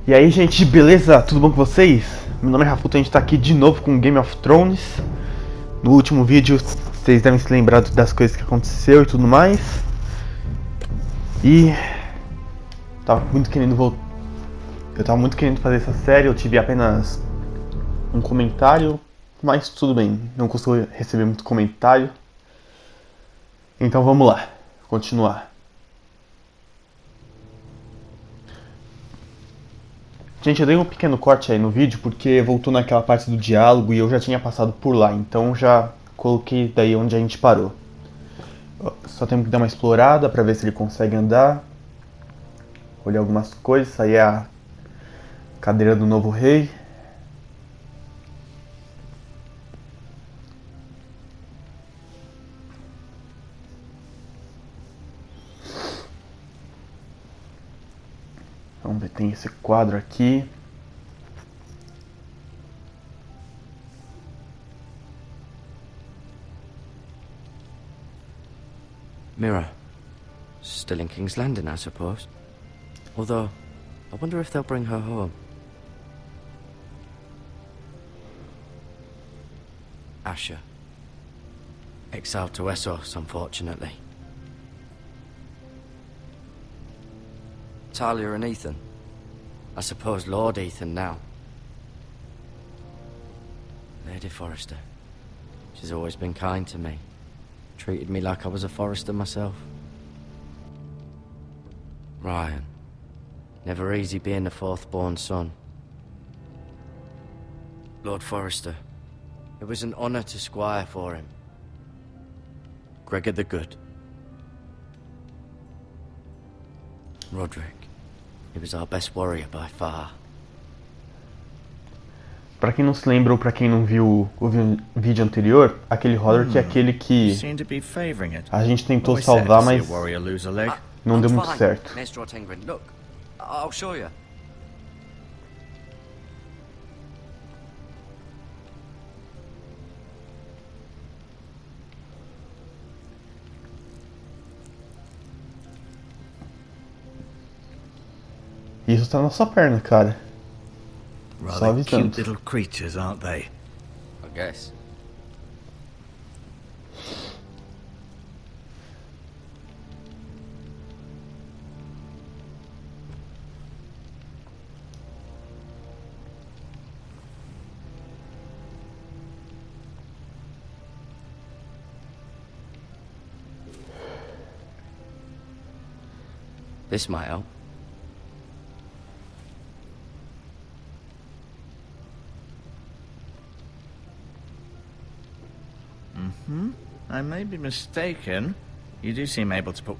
E aí, gente, beleza? Tudo bom com vocês? Meu nome é Rafuto, a gente tá aqui de novo com Game of Thrones. No último vídeo, vocês devem se lembrar das coisas que aconteceu e tudo mais. E tava muito querendo voltar. Eu tava muito querendo fazer essa série, eu tive apenas um comentário, mas tudo bem, não costumo receber muito comentário. Então vamos lá, continuar. Gente, eu dei um pequeno corte aí no vídeo porque voltou naquela parte do diálogo e eu já tinha passado por lá, então já coloquei daí onde a gente parou. Só temos que dar uma explorada pra ver se ele consegue andar. Olhar algumas coisas, aí é a cadeira do novo rei. Vamos ver, tem esse quadro aqui. Mirror. Still in King's Landing, I suppose. Although, I wonder if they'll bring her home. Asher. Exiled to Essos, unfortunately. Talia and Ethan. I suppose Lord Ethan now. Lady Forrester. She's always been kind to me. Treated me like I was a Forrester myself. Ryan. Never easy being the fourth-born son. Lord Forrester. It was an honor to squire for him. Gregor the Good. Roderick. He was our best warrior by far. Pra quem não se lembra ou pra quem não viu o vídeo anterior, aquele Roderick é aquele que a gente tentou salvar, mas não deu muito certo. Look, I'll show you. Isso tá na sua perna, cara. Só Rather cute avisando. little creatures, aren't they? I guess. This might help. I may be mistaken. You do seem able to put...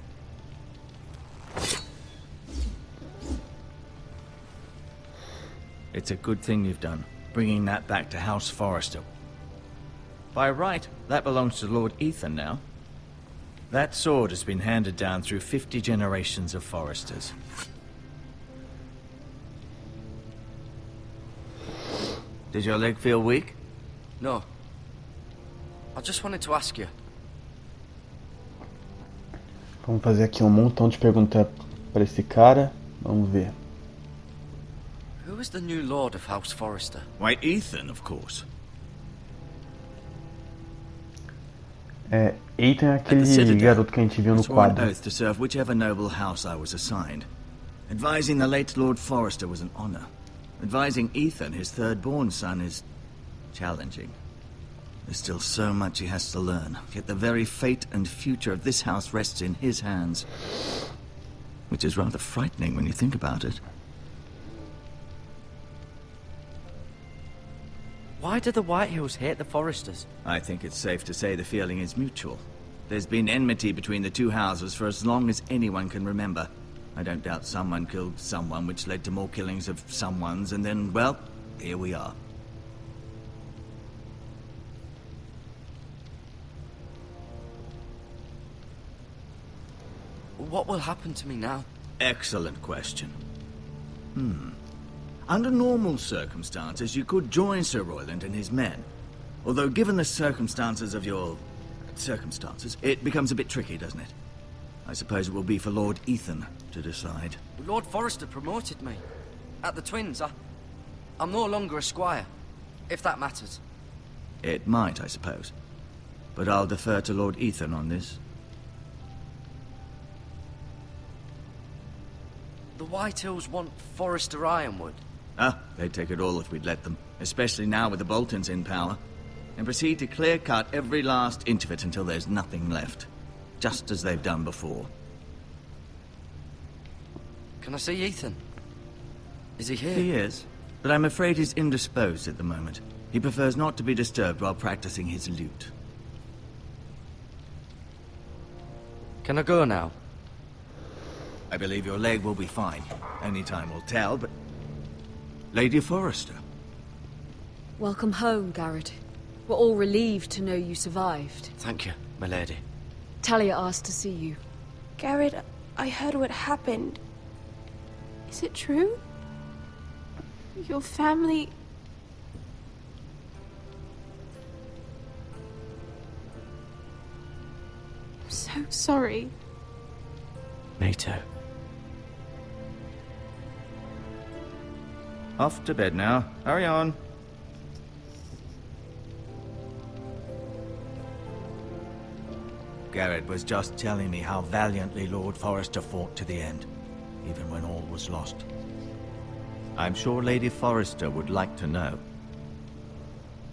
It's a good thing you've done, bringing that back to House Forrester. By right, that belongs to Lord Ethan now. That sword has been handed down through 50 generations of Forresters. Did your leg feel weak? No. I just wanted to ask you. Vamos fazer aqui um montão de perguntas para esse cara. Vamos ver. Who is the new Lord of House Forrester? Why, Ethan, of course. Ethan é aquele garoto que a gente viu no swore an quadro. oath to serve whichever noble house I was assigned. Advising the late Lord Forrester was an honor. Advising Ethan, his third-born son, is challenging. There's still so much he has to learn, yet the very fate and future of this house rests in his hands. Which is rather frightening when you think about it. Why do the Whitehills hate the Forresters? I think it's safe to say the feeling is mutual. There's been enmity between the two houses for as long as anyone can remember. I don't doubt someone killed someone, which led to more killings of someones, and then, well, here we are. What will happen to me now? Excellent question. Under normal circumstances, you could join Sir Royland and his men. Although, given the circumstances of your... circumstances, it becomes a bit tricky, doesn't it? I suppose it will be for Lord Ethan to decide. Lord Forrester promoted me. At the Twins, I'm no longer a squire, if that matters. It might, I suppose. But I'll defer to Lord Ethan on this. The Whitehills want Forrester Ironwood. Ah, they'd take it all if we'd let them. Especially now with the Boltons in power. And proceed to clear-cut every last inch of it until there's nothing left. Just as they've done before. Can I see Ethan? Is he here? He is, but I'm afraid he's indisposed at the moment. He prefers not to be disturbed while practicing his lute. Can I go now? I believe your leg will be fine. Only time will tell, but... Lady Forrester. Welcome home, Garrett. We're all relieved to know you survived. Thank you, my lady. Talia asked to see you. Garrett, I heard what happened. Is it true? Your family... I'm so sorry. Me too. Off to bed now. Hurry on. Garrett was just telling me how valiantly Lord Forrester fought to the end, even when all was lost. I'm sure Lady Forrester would like to know.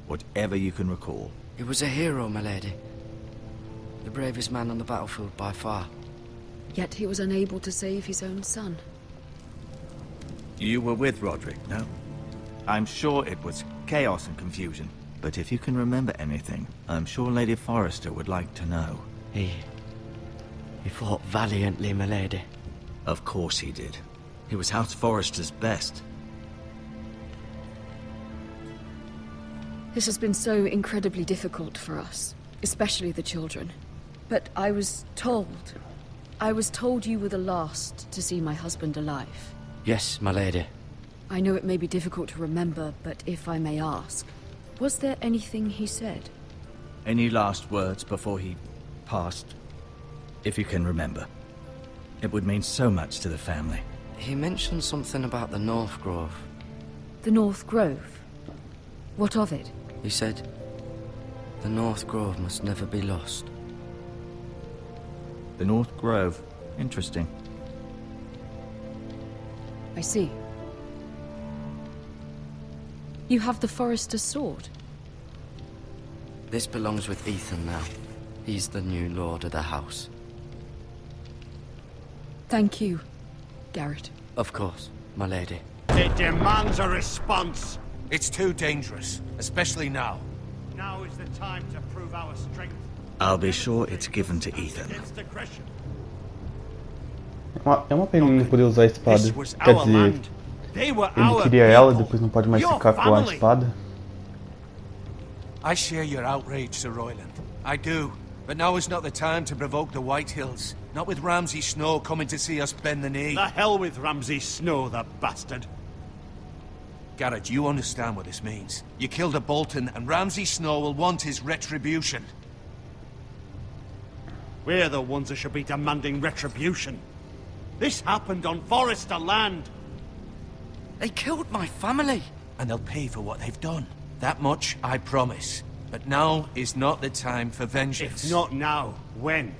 Whatever you can recall. He was a hero, my lady. The bravest man on the battlefield by far. Yet he was unable to save his own son. You were with Roderick, no? I'm sure it was chaos and confusion. But if you can remember anything, I'm sure Lady Forrester would like to know. He fought valiantly, my lady. Of course he did. He was House Forrester's best. This has been so incredibly difficult for us, especially the children. But I was told you were the last to see my husband alive. Yes, my lady. I know it may be difficult to remember, but if I may ask, was there anything he said? Any last words before he passed? If you can remember. It would mean so much to the family. He mentioned something about the North Grove. The North Grove? What of it? He said, the North Grove must never be lost. The North Grove. Interesting. I see. You have the Forester's sword. This belongs with Ethan now. He's the new lord of the house. Thank you, Garrett. Of course, my lady. It demands a response. It's too dangerous, especially now. Now is the time to prove our strength. I'll be sure it's given to Ethan. Against aggression. É uma pena ele não poder usar a espada. This was Quer our dizer, land. They were ele our queria ela, people. depois não pode mais Your ficar com a family. espada. I share your outrage, Sir Royland. I do. But now is not the time to provoke the Whitehills. Not with Ramsay Snow coming to see us bend the knee. The hell with Ramsay Snow, the bastard. Garrett, you understand what this means. You killed a Bolton, and Ramsay Snow will want his retribution. We're the ones that should be demanding retribution. This happened on Forrester land. They killed my family. And they'll pay for what they've done. That much I promise. But now is not the time for vengeance. If not now, when?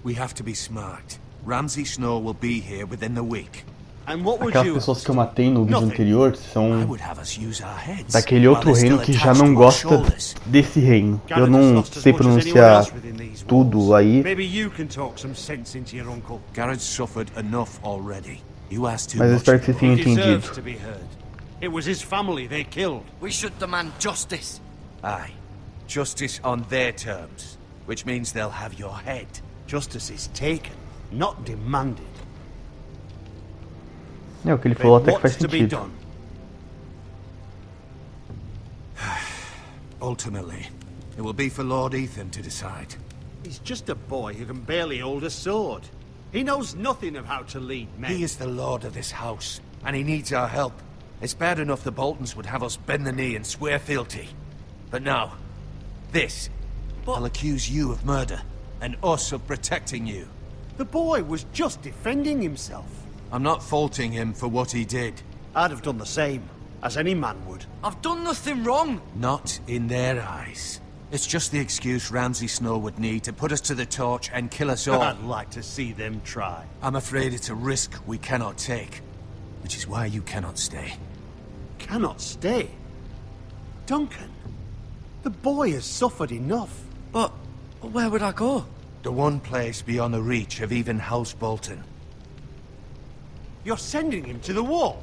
We have to be smart. Ramsay Snow will be here within the week. And what would Aquelas you pessoas que eu matei no vídeo anterior I são would have us use our heads daquele outro while they're reino still que já attached não to our gosta shoulders. desse reino. Eu Garrett has não lost as sei much as anyone pronunciar else within these tudo walls. aí, Maybe you can talk some sense into your uncle. Garrett's suffered enough already. You asked too mas eu much. espero que vocês tenham He deserves entendido. to be heard. It was his family they killed. We should demand justice. Aye. Justice on their terms. Which means they'll have your head. Justice is taken, not demanded. É, o que ele falou até Then que faz what's to be sentido. done? Ultimately, it will be for Lord Ethan to decide. He's just a boy who can barely hold a sword. He knows nothing of how to lead men. He is the lord of this house, and he needs our help. It's bad enough the Boltons would have us bend the knee and swear fealty. But now, this. I'll accuse you of murder, and us of protecting you. The boy was just defending himself. I'm not faulting him for what he did. I'd have done the same, as any man would. I've done nothing wrong. Not in their eyes. It's just the excuse Ramsay Snow would need to put us to the torch and kill us all. I'd like to see them try. I'm afraid it's a risk we cannot take, which is why you cannot stay. Cannot stay? Duncan, the boy has suffered enough. But where would I go? The one place beyond the reach of even House Bolton. You're sending him to the wall.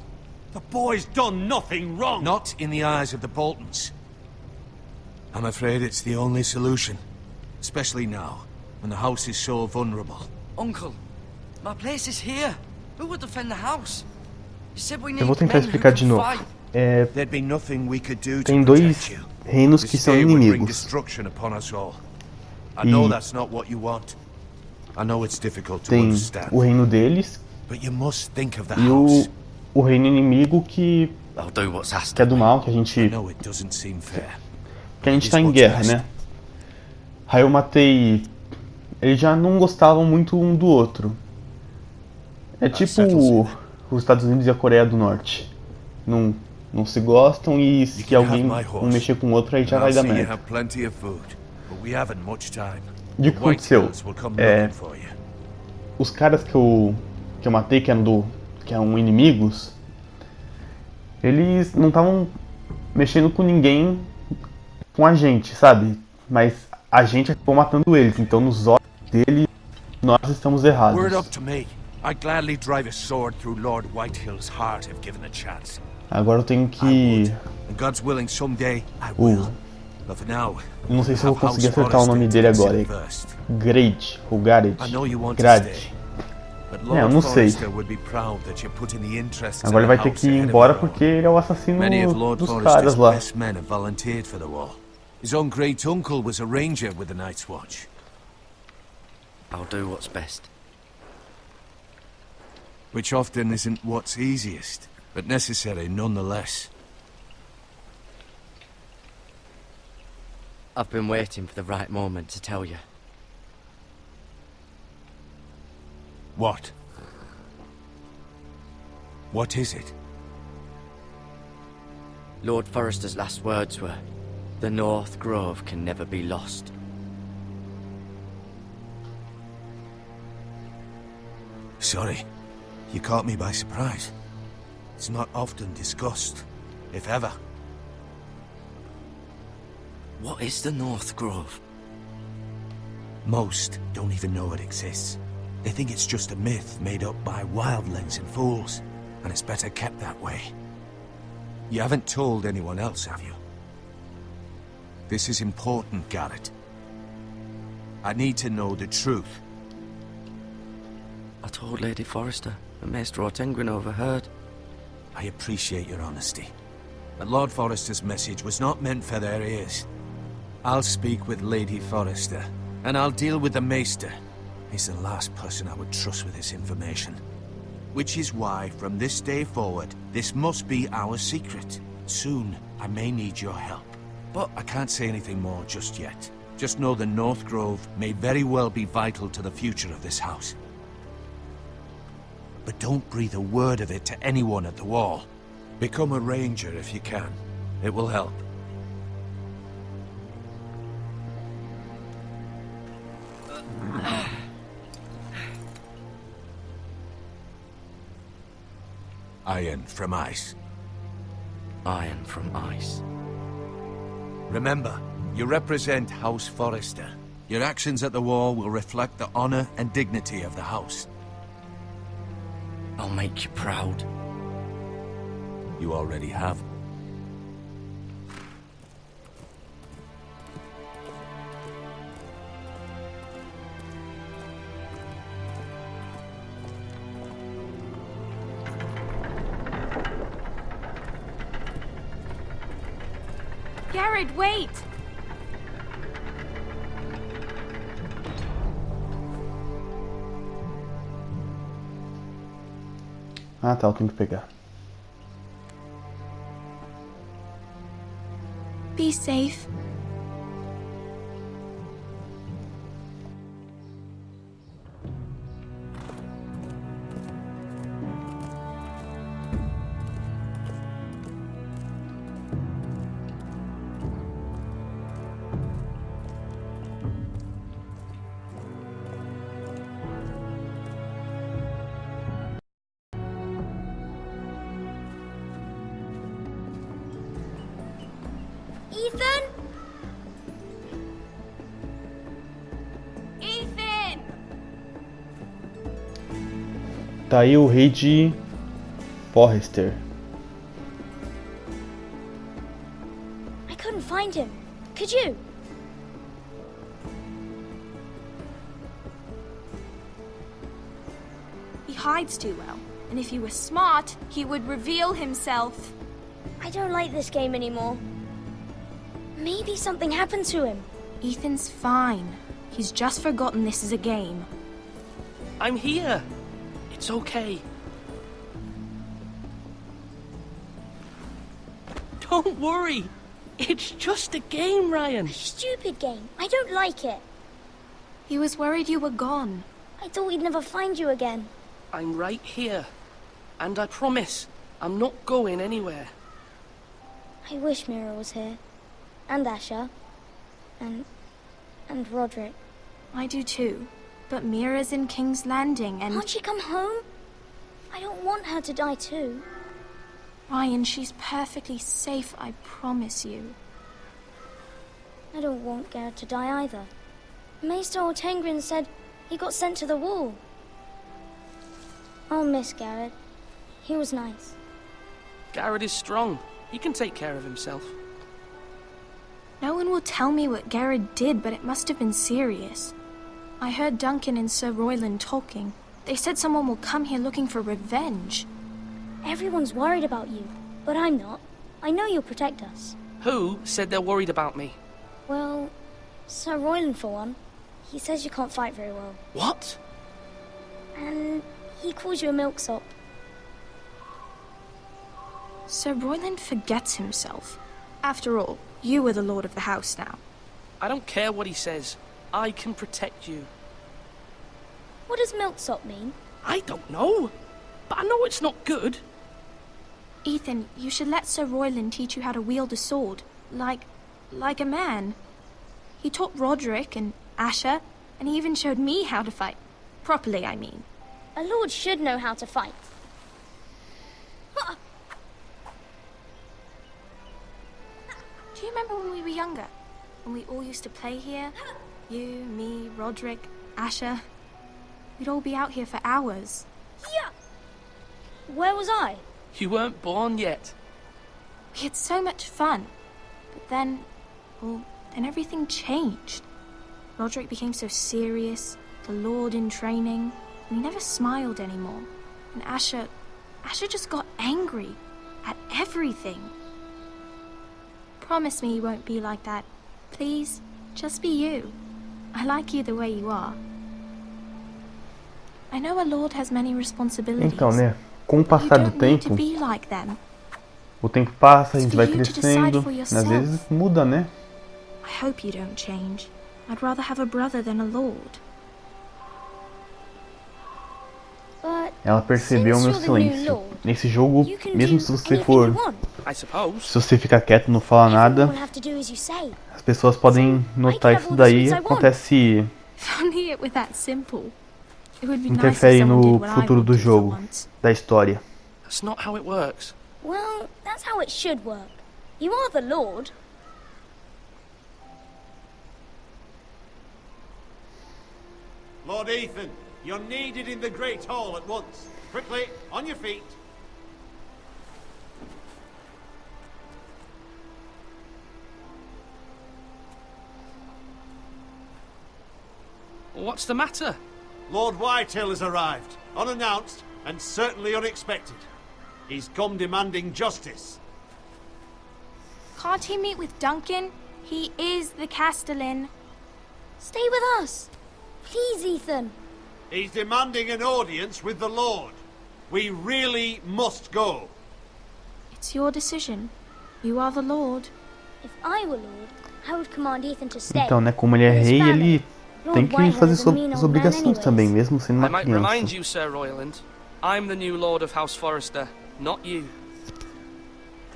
The boy's done nothing wrong. Not in the eyes of the Boltons. I'm afraid it's the only solution. Especially now, when the house is so vulnerable. Uncle, my place is here. Who would defend the house? You said we need Eu vou tentar men who explicar de can novo. fight. There'd be nothing we could do to Tem protect dois you. reinos The que são stay would bring inimigos. destruction upon us all. I know that's not what you want. I know it's difficult to Tem understand. o reino deles But you must think of the e house. o reino inimigo que I'll do what's asked é of do me. mal, que a I gente know it doesn't seem fair. tá em guerra, né? Aí eu matei. Eles já não gostavam muito um do outro. É tipo os Estados Unidos e a Coreia do Norte. Não se gostam e se alguém um mexer com o outro aí já vai dar merda. E o que aconteceu? Os caras que eu matei, que eram inimigos, eles não estavam mexendo com ninguém, com a gente, sabe? Mas a gente acabou matando eles, então nos olhos dele nós estamos errados. Word up to me. I'd gladly drive a sword through Lord Whitehill's heart if given a chance. Agora eu tenho que... And God's willing someday I will. But for now, Não sei se eu vou conseguir acertar o nome dele agora. Grade, ou Gareth. Grade. É, eu não sei. Agora ele vai ter que ir embora porque ele é o assassino dos caras lá. His own great uncle was a ranger with the Night's Watch. I'll do what's best. Which often isn't what's easiest, but necessary nonetheless. I've been waiting for the right moment to tell you. What? What is it? Lord Forrester's last words were, "The North Grove can never be lost." Sorry, you caught me by surprise. It's not often discussed, if ever. What is the North Grove? Most don't even know it exists. They think it's just a myth made up by wildlings and fools, and it's better kept that way. You haven't told anyone else, have you? This is important, Garrett. I need to know the truth. I told Lady Forrester, and Maester Ortengryn overheard. I appreciate your honesty. But Lord Forrester's message was not meant for their ears. I'll speak with Lady Forrester, and I'll deal with the Maester. He's the last person I would trust with this information. Which is why, from this day forward, this must be our secret. Soon, I may need your help. But I can't say anything more just yet. Just know the North Grove may very well be vital to the future of this house. But don't breathe a word of it to anyone at the wall. Become a ranger if you can. It will help. Iron from ice. Iron from ice. Remember, you represent House Forrester. Your actions at the wall will reflect the honor and dignity of the house. I'll make you proud. You already have. Garrett, wait! Ah tá, eu tenho que pegar. Be safe. Ethan? Ethan! Tá aí o rei de Forrester. I couldn't find him. Could you? He hides too well, and if he were smart, he would reveal himself. I don't like this game anymore. Maybe something happened to him. Ethan's fine. He's just forgotten this is a game. I'm here. It's okay. Don't worry. It's just a game, Ryan. Stupid game. I don't like it. He was worried you were gone. I thought we'd never find you again. I'm right here. And I promise, I'm not going anywhere. I wish Mira was here. And Asher. And Roderick. I do too. But Mira's in King's Landing and... Can't she come home? I don't want her to die too. Ryan, she's perfectly safe, I promise you. I don't want Garrett to die either. Maester Ortengrin said he got sent to the wall. I'll miss Garrett. He was nice. Garrett is strong. He can take care of himself. No one will tell me what Garrett did, but it must have been serious. I heard Duncan and Sir Royland talking. They said someone will come here looking for revenge. Everyone's worried about you, but I'm not. I know you'll protect us. Who said they're worried about me? Well, Sir Royland for one. He says you can't fight very well. What? And he calls you a milksop. Sir Royland forgets himself. After all, you are the lord of the house now. I don't care what he says. I can protect you. What does milksop mean? I don't know. But I know it's not good. Ethan, you should let Sir Royland teach you how to wield a sword. Like a man. He taught Roderick and Asher, and he even showed me how to fight. Properly, I mean. A lord should know how to fight. Do you remember when we were younger? When we all used to play here? You, me, Roderick, Asher. We'd all be out here for hours. Yeah. Where was I? You weren't born yet. We had so much fun. But then, well, then everything changed. Roderick became so serious, the Lord in training, and he never smiled anymore. And Asher just got angry at everything. Promise me you won't be like that. Please, just be you. I like you the way you are. I know a Lord has many responsibilities. Então, né? Com o passar do tempo, o tempo passa, a gente vai crescendo, às vezes muda, né? I hope you don't change. I'd rather have a brother than a lord. Ela percebeu meu silêncio. Nesse jogo, mesmo se você for, se você ficar quieto, não falar nada, as pessoas podem notar isso daí. Acontece, interfere no futuro do jogo, da história. That's not how it works. Well, that's how it should work. You are the Lord. Lord Ethan, you're needed in the Great Hall at once. Quickly, on your feet. What's the matter? Lord Whitehill has arrived, unannounced and certainly unexpected. He's come demanding justice. Can't he meet with Duncan? He is the Castellan. Stay with us. Please, Ethan. He's demanding an audience with the Lord. We really must go. It's your decision. You are the Lord. If I were Lord, I would command Ethan to stay. Então, né, como ele é rei, ele tem que fazer suas obrigações também, mesmo sendo uma criança. I might remind criança. you, Sir Royland, I'm the new Lord of House Forrester, not you.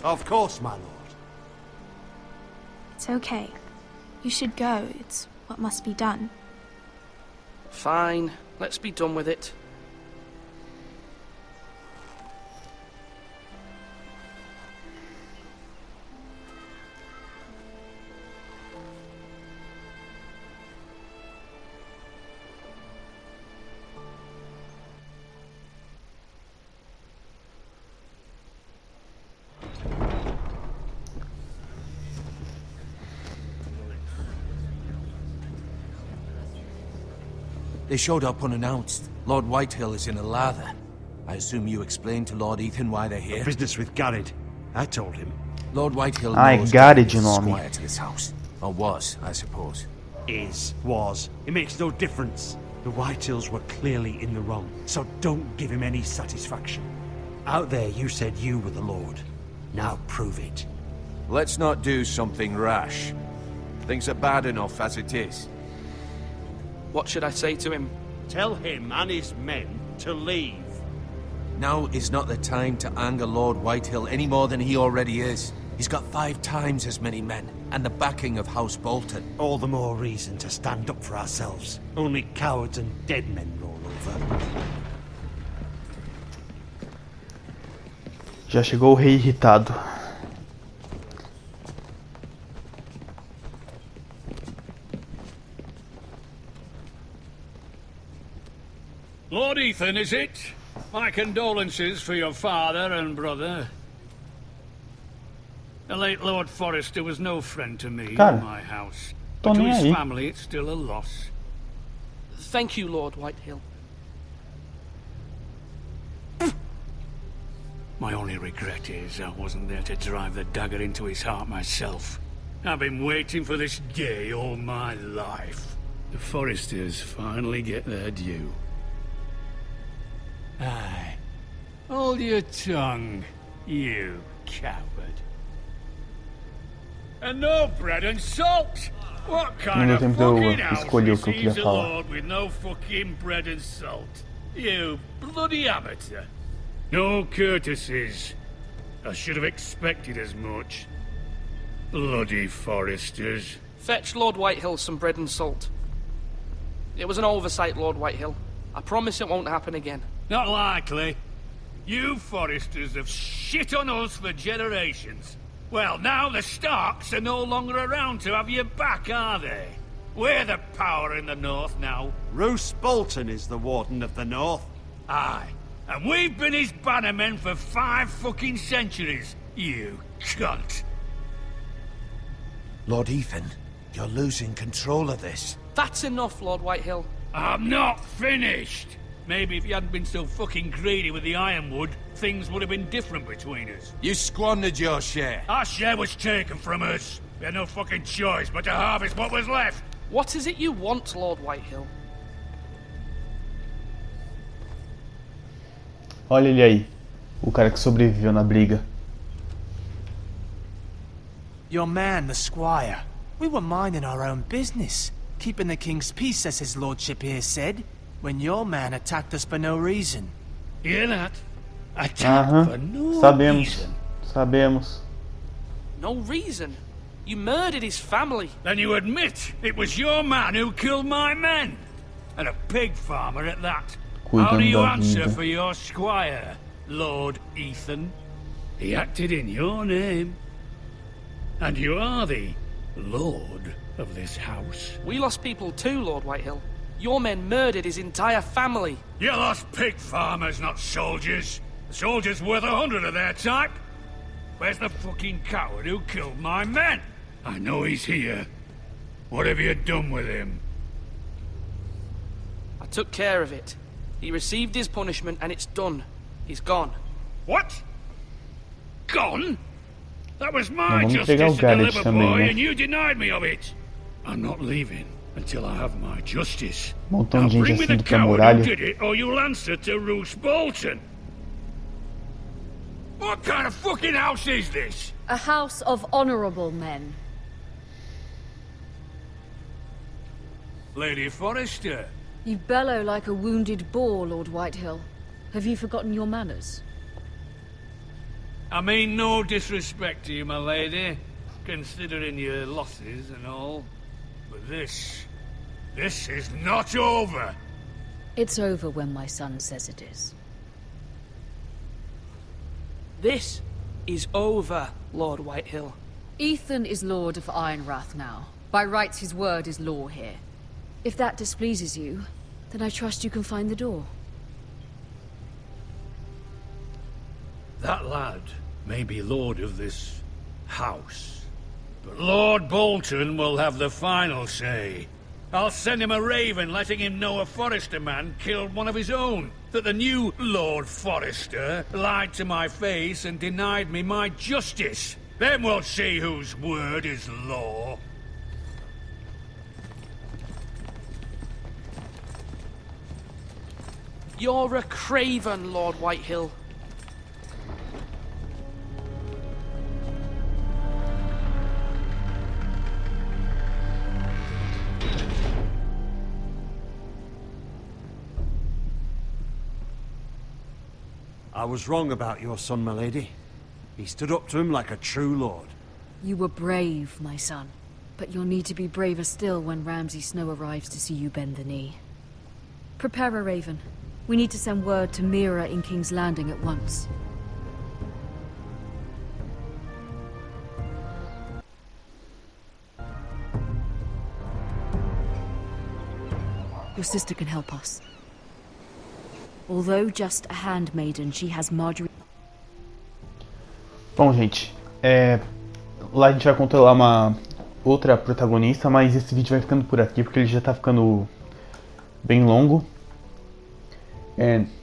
Of course, my lord. It's okay. You should go. It's what must be done. Fine. Let's be done with it. They showed up unannounced. Lord Whitehill is in a lather. I assume you explained to Lord Ethan why they're here? Business with Garrett. I told him. Lord Whitehill Ai, knows Garrett Garrett is de nome. squire to this house. Or was, I suppose. Was. It makes no difference. The Whitehills were clearly in the wrong, so don't give him any satisfaction. Out there you said you were the Lord. Now prove it. Let's not do something rash. Things are bad enough as it is. What should I say to him? Tell him and his men to leave. Now is not the time to anger Lord Whitehill any more than he already is. He's got 5 times as many men, and the backing of House Bolton. All the more reason to stand up for ourselves. Only cowards and dead men roll over. Já chegou o rei irritado. Lord Ethan, is it? My condolences for your father and brother. The late Lord Forrester was no friend to me Cara, in my house. tô But to nem his aí. family, it's still a loss. Thank you, Lord Whitehill. My only regret is I wasn't there to drive the dagger into his heart myself. I've been waiting for this day all my life. The Forresters finally get their due. Aye. Hold your tongue, you coward. And no bread and salt! What kind Não of deu tempo de eu fucking house escolher o que eu receives queria a falar. lord with no fucking bread and salt? You bloody amateur. No courtesies. I should have expected as much. Bloody Forresters. Fetch Lord Whitehill some bread and salt. It was an oversight, Lord Whitehill. I promise it won't happen again. Not likely. You Forresters have shit on us for generations. Well, now the Starks are no longer around to have your back, are they? We're the power in the north now. Roose Bolton is the Warden of the North. Aye. And we've been his bannermen for 5 fucking centuries. You cunt. Lord Ethan, you're losing control of this. That's enough, Lord Whitehill. I'm not finished. Maybe if you hadn't been so fucking greedy with the ironwood, things would have been different between us. You squandered your share. Our share was taken from us. We had no fucking choice but to harvest what was left. What is it you want, Lord Whitehill? Olha ele aí. O cara que sobreviveu na briga. Your man, the squire. We were minding our own business. Keeping the king's peace, as his lordship here said. When your man attacked us for no reason. Hear that? Attack for no Sabemos. reason. Sabemos. No reason. You murdered his family. Then you admit it was your man who killed my men. And a pig farmer at that. How do you Cuidando da answer vida. for your squire, Lord Ethan? He acted in your name. And you are the lord of this house. We lost people too, Lord Whitehill. Your men murdered his entire family. You lost pig farmers, not soldiers. The soldiers worth 100 of their type. Where's the fucking coward who killed my men? I know he's here. What have you done with him? I took care of it. He received his punishment and it's done. He's gone. What? Gone? That was Não, my vamos pegar justice o to Garrett deliver, também, boy, né? and you denied me of it. I'm not leaving until I have my justice. Montão Now de gente bring me the assim pra coward muralha. who did it, or you'll answer to Roose Bolton. What kind of fucking house is this? A house of honorable men. Lady Forrester. You bellow like a wounded boar, Lord Whitehill. Have you forgotten your manners? I mean no disrespect to you, my lady, considering your losses and all. But this is not over. It's over when my son says it is. This is over, Lord Whitehill. Ethan is Lord of Ironrath now. By rights, his word is law here. If that displeases you, then I trust you can find the door. That lad may be lord of this house, but Lord Bolton will have the final say. I'll send him a raven letting him know a Forrester man killed one of his own. That the new Lord Forrester lied to my face and denied me my justice. Then we'll see whose word is law. You're a craven, Lord Whitehill. I was wrong about your son, my lady. He stood up to him like a true lord. You were brave, my son. But you'll need to be braver still when Ramsay Snow arrives to see you bend the knee. Prepare a raven. We need to send word to Mira in King's Landing at once. Your sister can help us. Although just a handmaiden, she has Marjorie... Bom, gente, lá a gente vai controlar uma outra protagonista, mas esse vídeo vai ficando por aqui porque ele já tá ficando bem longo.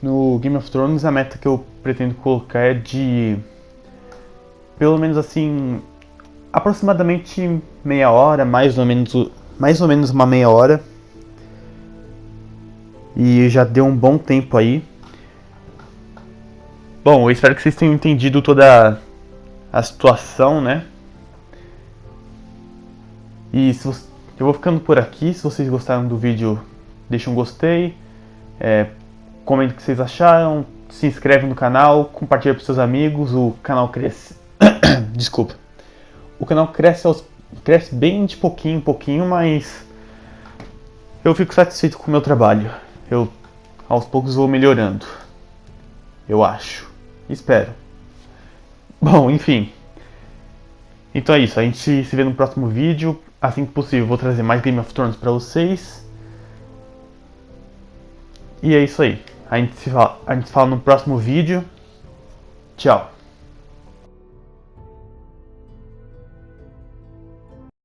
No Game of Thrones a meta que eu pretendo colocar é de pelo menos assim aproximadamente meia hora, mais ou menos uma meia hora. E já deu um bom tempo aí. Bom, eu espero que vocês tenham entendido toda a situação, né? E eu vou ficando por aqui. Se vocês gostaram do vídeo, deixa um gostei. Comenta o que vocês acharam. Se inscreve no canal. Compartilha para seus amigos. O canal cresce. Desculpa. O canal cresce bem de pouquinho em pouquinho, mas eu fico satisfeito com o meu trabalho. Eu aos poucos vou melhorando. Eu acho. Espero. Bom, enfim. Então é isso. A gente se vê no próximo vídeo. Assim que possível, vou trazer mais Game of Thrones pra vocês. E é isso aí. A gente se fala no próximo vídeo. Tchau.